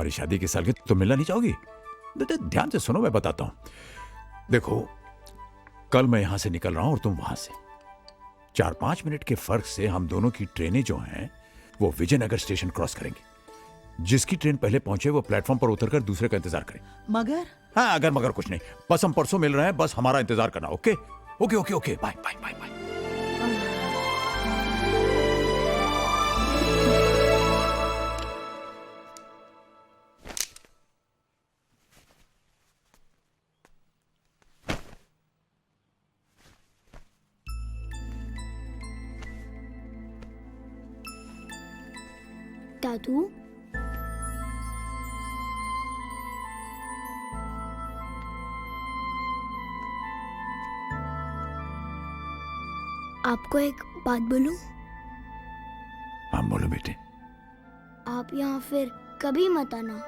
हमारी शादी की सालगिरह, तुम मिलना नहीं चाहोगी? ध्यान से सुनो, मैं बताता हूं। देखो, कल मैं यहां से निकल रहा हूं और तुम वहां से। 4-5 मिनट के फर्क से हम दोनों की ट्रेनें जो हैं वो विजयनगर स्टेशन क्रॉस करेंगी। जिसकी ट्रेन पहले पहुंचे वो प्लेटफॉर्म पर उतरकर दूसरे का इंतजार करे। मगर? हाँ, अगर मगर कुछ नहीं, बस हम परसों मिल रहे हैं, बस हमारा इंतजार करना। Okay okay okay okay, bye bye bye bye. दादू, आपको एक बात बोलूं? हाँ बोलो बेटे। आप यहाँ फिर कभी मत आना।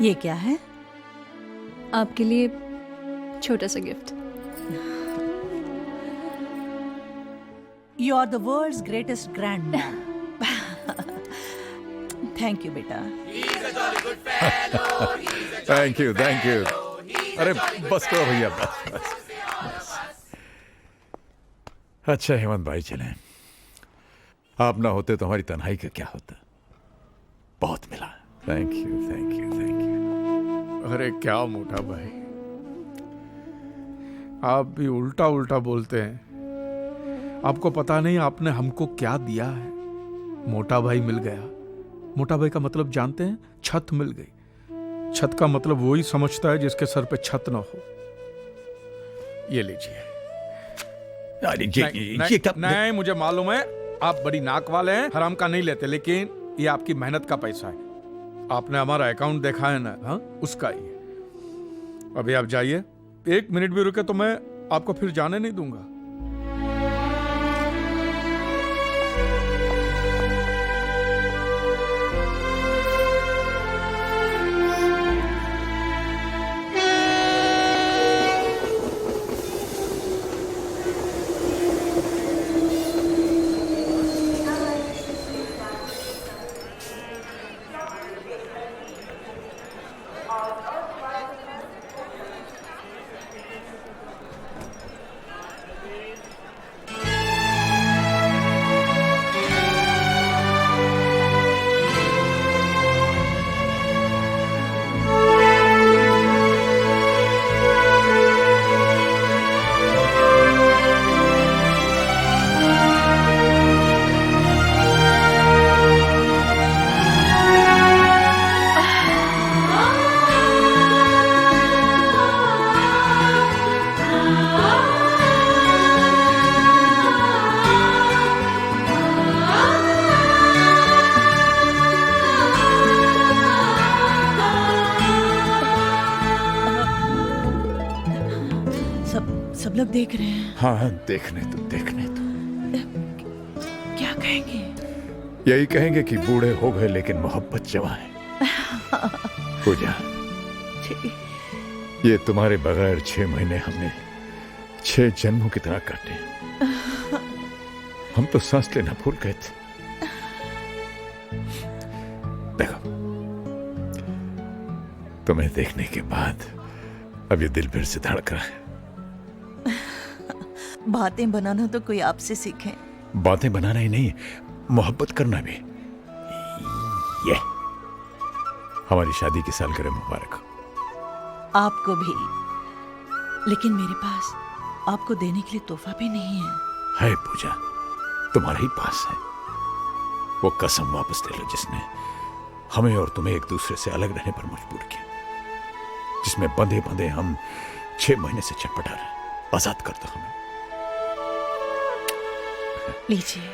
ये क्या है? आपके लिए छोटा सा gift. You are the world's greatest grand man. Thank you बेटा। Thank you thank you. अरे बस करो भैया, बस बस। अच्छा हेमंत भाई, चलें। आप ना होते तो हमारी तन्हाई का क्या होता। बहुत मिला। Thank you thank you thank you. अरे क्या मोटा भाई, आप भी उल्टा उल्टा बोलते हैं। आपको पता नहीं आपने हमको क्या दिया है। मोटा भाई मिल गया। मोटा भाई का मतलब जानते हैं? छत मिल गई। छत का मतलब वही समझता है जिसके सर पे छत ना हो। ये लीजिए। नहीं, मुझे मालूम है आप बड़ी नाक वाले हैं, हराम का नहीं लेते, लेकिन ये आपकी मेहनत का पैसा है। आपने हमारा अकाउंट देखा है ना? हाँ, उसका ही है। अभी आप जाइए, 1 मिनट भी रुके तो मैं आपको फिर जाने नहीं दूंगा। सब लोग देख रहे हैं। हाँ, देखने तो देखने तो। क्या कहेंगे? यही कहेंगे कि बूढ़े हो गए लेकिन मोहब्बत जवां है। पूजा, ये तुम्हारे बगैर 6 महीने हमने 6 जन्मों की तरह काटे। हम तो सांस लेना भूल गए थे। देखो, तुम्हें देखने के बाद अब ये दिल फिर से धड़क रहा है। बातें बनाना तो कोई आपसे सीखे। बातें बनाना ही नहीं, मोहब्बत करना भी। ये हमारी शादी की सालगिरह मुबारक हो। आपको भी। लेकिन मेरे पास आपको देने के लिए तोहफा भी नहीं है। है पूजा, तुम्हारे ही पास है। वो कसम वापस ले लो जिसने हमें और तुम्हें एक दूसरे से अलग रहने पर मजबूर किया, जिसमें बंधे बंधे हम 6 महीने से छटपटा रहे। आजाद कर दो हमें। लीजिए।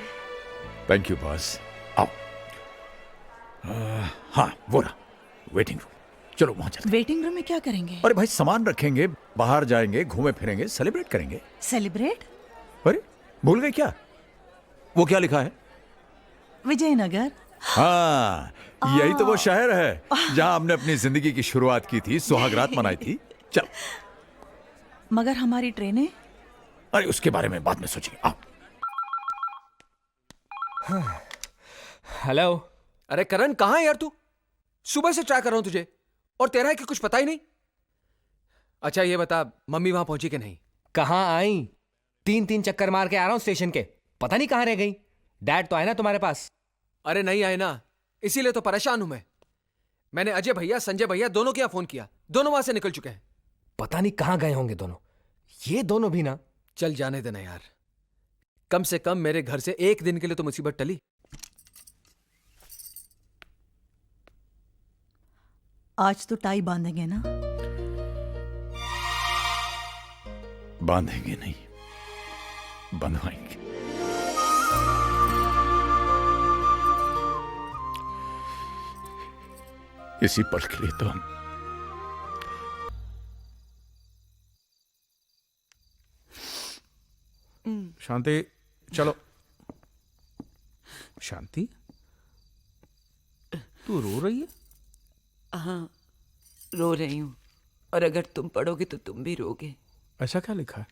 Thank you boss. आओ। हाँ, वो रहा वेटिंग रूम। चलो वहां चलते। वेटिंग रूम में क्या करेंगे? अरे भाई, सामान रखेंगे। बाहर जाएंगे, घूमे फिरेंगे, सेलिब्रेट करेंगे। सेलिब्रेट? अरे भूल गए क्या? वो क्या लिखा है? विजयनगर। हाँ, यही तो वो शहर है जहां हमने अपनी जिंदगी की शुरुआत की थी, सुहागरात मनाई थी। चल। मगर हमारी ट्रेनें? अरे उसके बारे में बाद में सोचेंगे। आओ। हेलो। अरे करण, कहाँ है यार तू? सुबह से ट्राई कर रहा हूं तुझे, और तेरा है कि कुछ पता ही नहीं। अच्छा ये बता, मम्मी वहां पहुंची कि नहीं? कहाँ आई? 3 चक्कर मार के आ रहा हूं स्टेशन के, पता नहीं कहाँ रह गई। डैड तो आए ना तुम्हारे पास? अरे नहीं आए ना, इसीलिए तो परेशान हूं मैं। मैंने अजय भैया, संजय भैया दोनों के यहाँ फोन किया, दोनों वहां से निकल चुके हैं। पता नहीं कहाँ गए होंगे दोनों। ये दोनों भी ना। चल जाने देना यार, कम से कम मेरे घर से एक दिन के लिए तो मुसीबत टली। आज तो टाई बांधेंगे ना? बांधेंगे नहीं, बंधवाएंगे। इसी पल के लिए तो हम शांति, चलो। शांति, तू रो रही है? हाँ, रो रही हूँ। और अगर तुम पढ़ोगे तो तुम भी रोगे। ऐसा क्या लिखा है?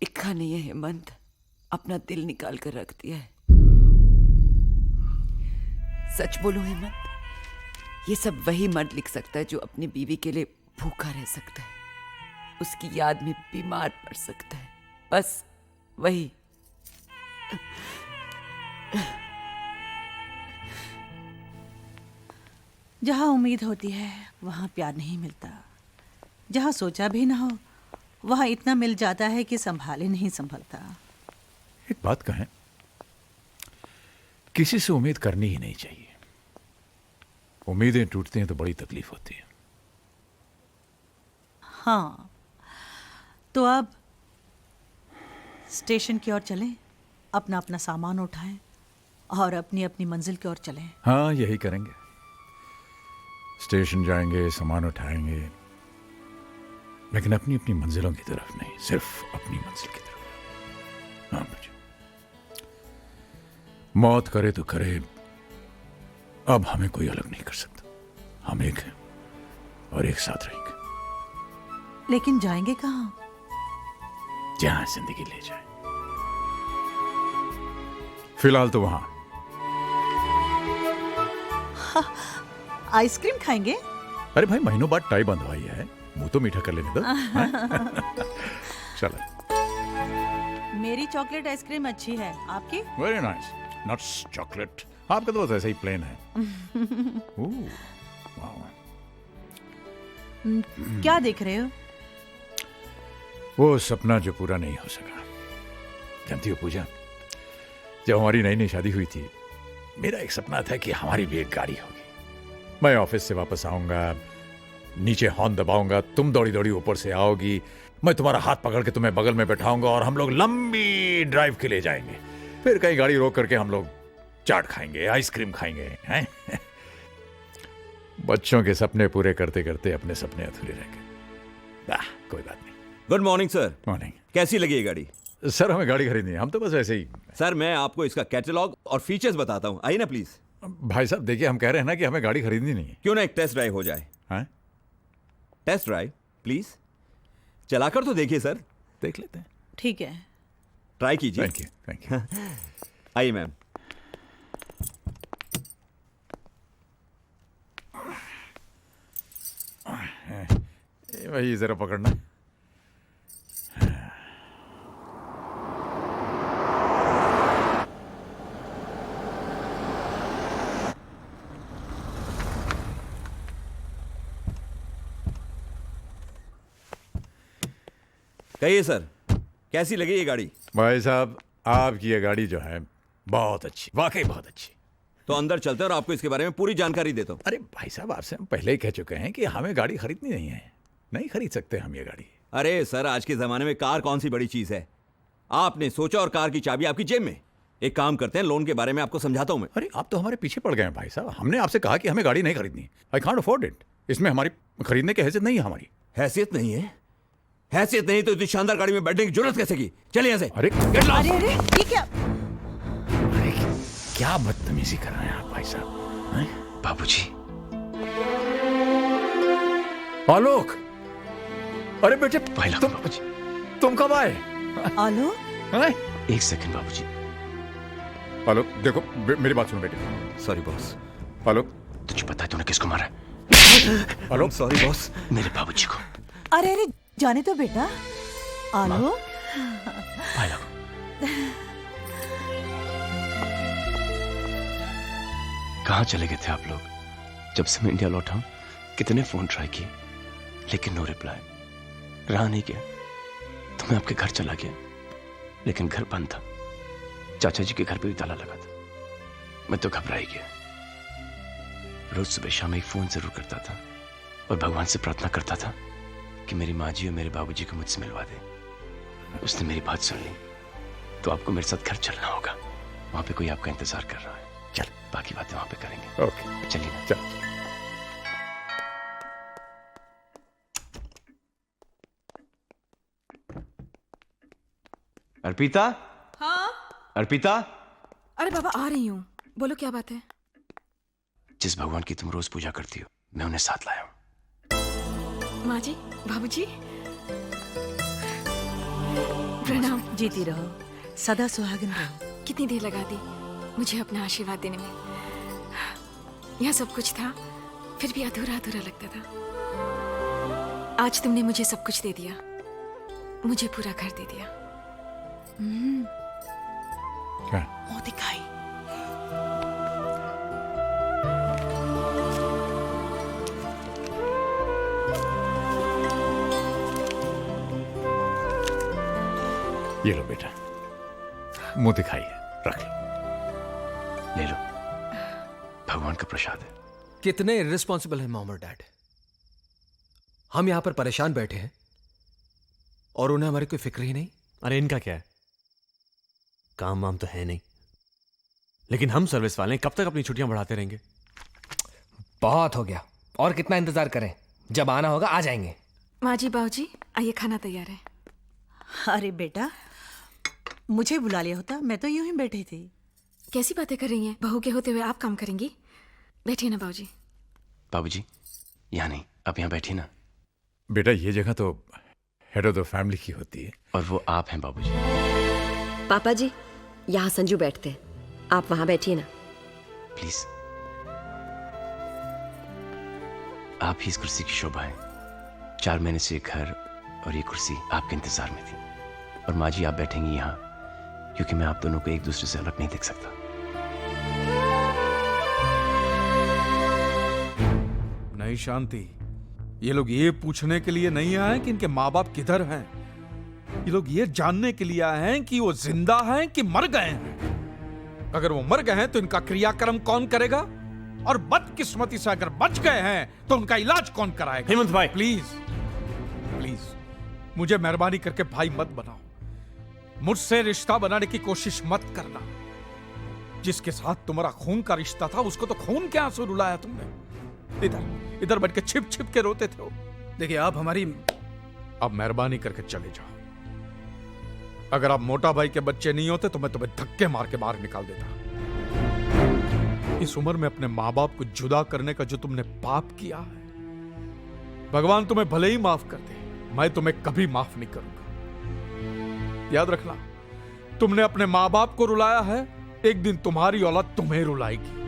लिखा नहीं है हेमंत, अपना दिल निकाल कर रख दिया है। सच बोलो हेमंत, ये सब वही मर्द लिख सकता है जो अपनी बीवी के लिए भूखा रह सकता है, उसकी याद में बीमार पड़ सकता है, बस वही। जहां उम्मीद होती है वहां प्यार नहीं मिलता, जहां सोचा भी ना हो वहां इतना मिल जाता है कि संभाले नहीं संभलता। एक बात कहें, किसी से उम्मीद करनी ही नहीं चाहिए। उम्मीदें टूटती हैं तो बड़ी तकलीफ होती है। हाँ, तो अब स्टेशन की ओर चलें, अपना अपना सामान उठाएं और अपनी अपनी मंजिल की ओर चलें। हाँ, यही करेंगे। स्टेशन जाएंगे, सामान उठाएंगे, लेकिन अपनी अपनी मंजिलों की तरफ नहीं, सिर्फ अपनी मंजिल की तरफ। हाँ मुझे मौत करे तो करे, अब हमें कोई अलग नहीं कर सकता। हम एक हैं और एक साथ रहेंगे। लेकिन जाएंगे कहाँ? जहां जिंदगी ले जाए। फिलहाल तो वहां। आइसक्रीम खाएंगे? अरे भाई, महीनों बाद टाई बंधवाई है, मुंह तो मीठा कर लेने दो। चलो। मेरी चॉकलेट आइसक्रीम अच्छी है, आपकी? Very nice. Nuts chocolate. आपका तो बस ऐसा ही प्लेन है। वाह। क्या देख रहे हो? वो सपना जो पूरा नहीं हो सका। जानती हो पूजा, जब हमारी नई नई शादी हुई थी, मेरा एक सपना था कि हमारी भी एक गाड़ी होगी। मैं ऑफिस से वापस आऊंगा, नीचे हॉर्न दबाऊंगा, तुम दौड़ी दौड़ी ऊपर से आओगी, मैं तुम्हारा हाथ पकड़ के तुम्हें बगल में बैठाऊंगा और हम लोग लंबी ड्राइव के लिए जाएंगे। फिर कहीं गाड़ी रोक करके हम लोग चाट खाएंगे, आइसक्रीम खाएंगे, हैं? बच्चों के सपने पूरे करते करते अपने सपने अधूरे रह गए। कोई बात नहीं। Good morning sir. मॉर्निंग। कैसी लगी ये गाड़ी? सर, हमें गाड़ी खरीदनी है, हम तो बस ऐसे ही। सर मैं आपको इसका कैटलॉग और फीचर्स बताता हूँ, आइए ना प्लीज। भाई साहब देखिए, हम कह रहे हैं ना कि हमें गाड़ी खरीदनी नहीं है। क्यों ना एक टेस्ट ड्राइव हो जाए? हैं? टेस्ट ड्राइव प्लीज, चलाकर तो देखिए सर। देख लेते हैं। ठीक है, ट्राई कीजिए। Thank you, thank you. आइए मैम। वही जरा पकड़ना। कहिए सर, कैसी लगी ये गाड़ी? भाई साहब, आपकी ये गाड़ी जो है बहुत अच्छी, वाकई बहुत अच्छी। तो अंदर चलते हैं और आपको इसके बारे में पूरी जानकारी देता हूँ। अरे भाई साहब, आपसे हम पहले ही कह चुके हैं कि हमें गाड़ी खरीदनी नहीं है, नहीं खरीद सकते हम ये गाड़ी। अरे सर, आज के जमाने में कार कौन सी बड़ी चीज है? आपने सोचा और कार की चाबी आपकी जेब में। एक काम करते हैं, लोन के बारे में आपको समझाता हूँ मैं। अरे आप तो हमारे पीछे पड़ गए हैं भाई साहब। हमने आपसे कहा कि हमें गाड़ी नहीं खरीदनी। I can't afford it. इसमें हमारी खरीदने की हैसियत नहीं है हमारी। हैसियत नहीं है? हैसियत नहीं तो इतनी शानदार गाड़ी में बैठने की जरूरत कैसे की? चलिए यहाँ से। अरे Get lost! अरे ये क्या? अरे क्या बदतमीजी कर रहे हैं आप भाई साहब हैं? बाबूजी, आलोक, अरे बेटे भाई लोग, बाबूजी, तुम कब आए? आलोक, हैं? एक सेकंड बाबूजी। आलोक देखो मेरी बात सुनो बेटे। Sorry boss. आलोक, तुझे पता है तूने किसको मारा है? आलोक, सॉरी बॉस। मेरे बाबूजी को। अरे अरे जाने तो बेटा। आलो, भाई लोग, कहाँ चले गए थे आप लोग? जब से मैं इंडिया लौटा हूं कितने फोन ट्राई किए, लेकिन नो रिप्लाई। रहा नहीं गया तो मैं आपके घर चला गया, लेकिन घर बंद था। चाचा जी के घर पे भी ताला लगा था। मैं तो घबरा ही गया। रोज सुबह शाम एक फोन जरूर करता था और भगवान से प्रार्थना करता था कि मेरी माँ जी और मेरे बाबूजी को मुझसे मिलवा दे। उसने मेरी बात सुन ली तो आपको मेरे साथ घर चलना होगा। वहां पे कोई आपका इंतजार कर रहा है। चल बाकी बातें वहां पे करेंगे। ओके चलिए ना। चल। अर्पिता, हाँ? अर्पिता, अरे बाबा आ रही हूँ, बोलो क्या बात है? जिस भगवान की तुम रोज पूजा करती हो मैं उन्हें साथ लाया हूँ। माँ जी, बाबूजी, प्रणाम। जीती रहो, सदा सुहागन रहो। कितनी देर लगा दी मुझे अपना आशीर्वाद देने में। यहाँ सब कुछ था, फिर भी अधूरा अधूरा लगता था। आज तुमने मुझे सब कुछ दे दिया, मुझे पूरा घर दे दिया। क्या? मुंह दिखाई। ये लो बेटा, मुंह दिखाइए, रख लो। ले लो, भगवान का प्रसाद है। कितने इर्रिस्पॉन्सिबल है मॉम और डैड। हम यहां पर परेशान बैठे हैं और उन्हें हमारी कोई फिक्र ही नहीं। अरे इनका क्या है, काम वाम तो है नहीं, लेकिन हम सर्विस वाले हैं, कब तक अपनी छुट्टियां बढ़ाते रहेंगे? बहुत हो गया, और कितना इंतजार करें? जब आना होगा आ जाएंगे। माँ जी, बाबूजी, आइए, खाना तैयार है। अरे बेटा, मुझे बुला लिया होता, मैं तो यूं ही बैठी थी। कैसी बातें कर रही हैं? बहू के होते हुए आप काम करेंगी? बैठिए ना बाबूजी। बाबूजी, यहाँ नहीं, आप यहाँ बैठिए ना। बेटा ये जगह तो हेड ऑफ द फैमिली की होती है। और वो आप हैं बाबूजी। पापा जी, यहाँ संजू बैठते हैं, आप वहां बैठिए ना। प्लीज। आप ही इस कुर्सी की शोभा है। 4 महीने से ये घर और ये कुर्सी आपके इंतजार में थी, और माँ जी आप बैठेंगी यहाँ क्योंकि मैं आप दोनों को एक दूसरे से अलग नहीं देख सकता। नहीं शांति, ये लोग ये पूछने के लिए नहीं आए कि इनके माँ बाप किधर हैं। ये लोग ये जानने के लिए आए हैं कि वो जिंदा हैं कि मर गए हैं। अगर वो मर गए हैं तो इनका क्रियाक्रम कौन करेगा, और बदकिस्मती से अगर बच गए हैं तो उनका इलाज कौन कराएगा। हेमंत भाई, प्लीज प्लीज मुझे मेहरबानी करके भाई मत बनाओ। मुझसे रिश्ता बनाने की कोशिश मत करना। जिसके साथ तुम्हारा खून का रिश्ता था उसको तो खून के आंसू रुलाया तुमने। इधर इधर बैठ के छिप छिप के रोते थे। देखिए आप हमारी, अब मेहरबानी करके चले जाओ। अगर आप मोटा भाई के बच्चे नहीं होते तो मैं तुम्हें धक्के मार के बाहर निकाल देता। इस उम्र में अपने माँ बाप को जुदा करने का जो तुमने पाप किया है, भगवान तुम्हें भले ही माफ कर दे, मैं तुम्हें कभी माफ नहीं करूंगा। याद रखना, तुमने अपने माँ बाप को रुलाया है, एक दिन तुम्हारी औलाद तुम्हें रुलाएगी।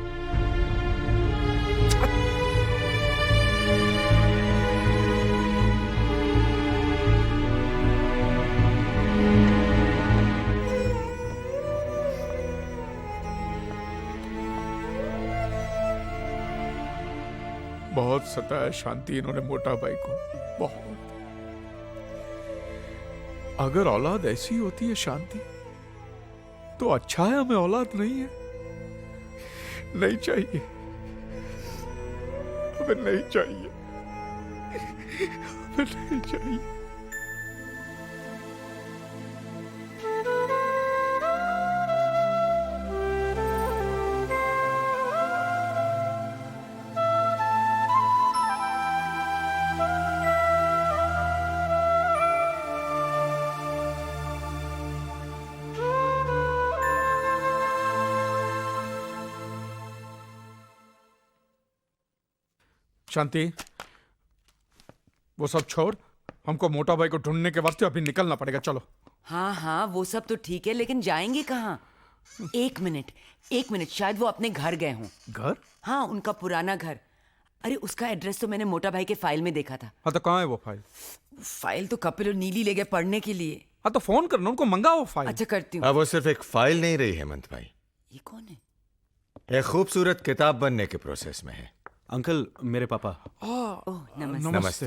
बहुत सताया शांति इन्होंने मोटा भाई को, बहुत। अगर औलाद ऐसी होती है शांति तो अच्छा है हमें औलाद नहीं है। नहीं चाहिए, हमें नहीं चाहिए, हमें नहीं चाहिए। शांति, वो सब छोड़, हमको मोटा भाई को ढूंढने के वास्ते अभी निकलना पड़ेगा। चलो। हाँ हाँ, वो सब तो ठीक है, लेकिन जाएंगे कहाँ? एक मिनट, शायद वो अपने घर गए हों। घर? हाँ, उनका पुराना घर। अरे उसका एड्रेस तो मैंने मोटा भाई के फाइल में देखा था। हाँ तो कहाँ है वो फाइल? फाइल तो कपिल और नीली ले गए पढ़ने के लिए। हाँ तो फोन करना, उनको मंगाओ फाइल। अच्छा, करती हूँ। अब वो सिर्फ एक फाइल नहीं रही हेमंत भाई, ये कौन है? एक खूबसूरत किताब बनने के प्रोसेस में है। अंकल, मेरे पापा। ओह, नमस्ते। नमस्ते।